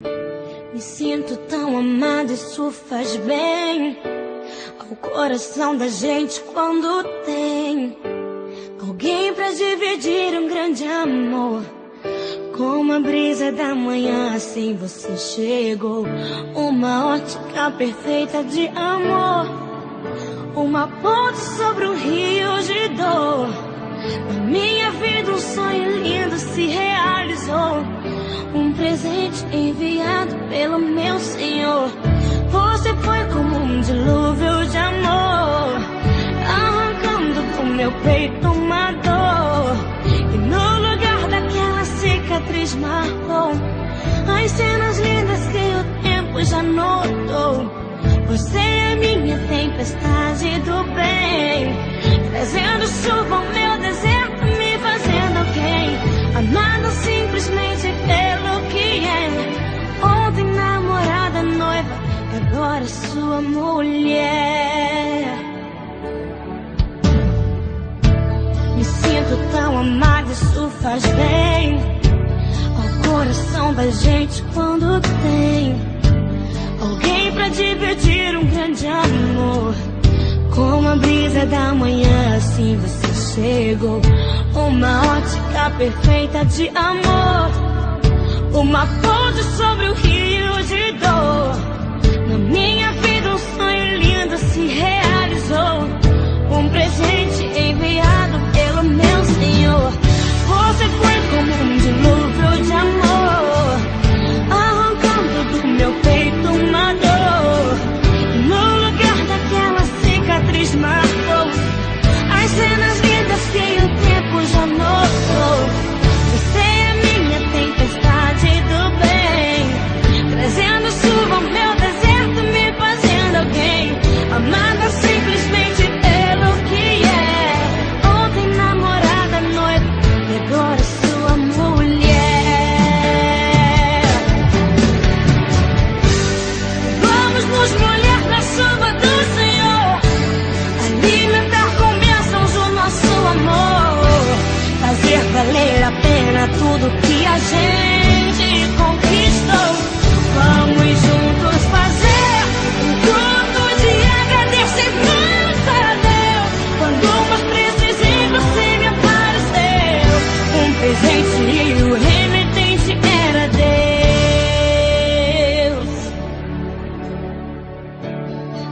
Me sinto tão amada, isso faz bem ao coração da gente quando tem alguém pra dividir um grande amor. Como a brisa da manhã, assim você chegou. Uma ótica perfeita de amor, uma ponte sobre um rio de dor. Na minha vida um sonho lindo se realizou, um presente enviado pelo meu Senhor. Você foi como um dilúvio de amor, arrancando do meu peito uma dor. E no lugar daquela cicatriz marcou as cenas lindas que o tempo já notou. Você é minha tempestade do bem, trazendo chuva ao meu deserto, me fazendo alguém, amada simplesmente pelo que é. Ontem namorada, noiva, agora sua mulher. Me sinto tão amada, isso faz bem ao coração da gente quando tem alguém pra dividir um grande amor. Como a brisa da manhã, assim você chegou. Uma ótica perfeita de amor, uma ponte sobre o rio de dor. Na minha vida um sonho lindo se realizou, um presente enviado pelo meu Senhor. Você foi como um dilúvio de amor, arrancando do meu peito uma dor. No lugar daquela cicatriz marcou as cenas lindas que o tempo já notou. Você é minha tempestade do bem, trazendo chuva ao meu deserto, me fazendo alguém, amada simplesmente pelo que é. Ontem namorada, noiva, e agora sua mulher. Vamos nos molhar na chuva do Senhor, alimentar com bênçãos o nosso amor, fazer valer a pena tudo que a gente conquistou. Vamos juntos fazer um culto de agradecimento a Deus. Quando mais precisei você me apareceu, um presente e o remetente era Deus.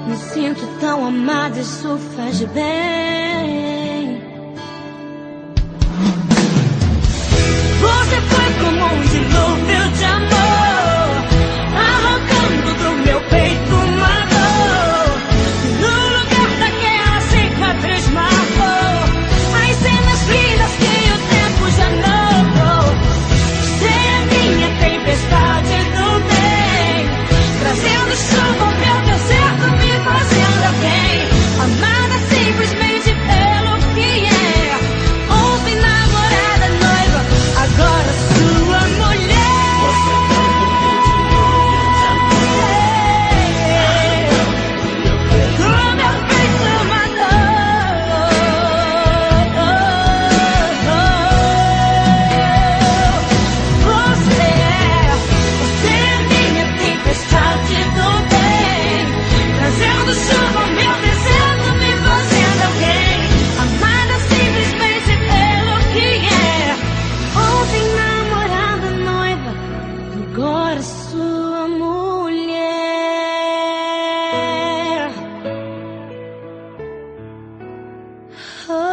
Me sinto tão amada, isso faz bem. Você foi como um dilúvio de amor, arrancando do meu peito uma dor. No lugar daquela cicatriz marcou as cenas lindas que o tempo já notou. Você é minha tempestade do bem, trazendo chuva ao meu deserto, me fazendo alguém, amada simplesmente pelo que é. Ontem namorada, noiva, agora sua mulher. Do meu peito uma dor. Você é minha tempestade do bem, trazendo chuva ao meu deserto, me fazendo alguém, amada simplesmente pelo que é. Ontem namorada, noiva, agora sua mulher. Oh.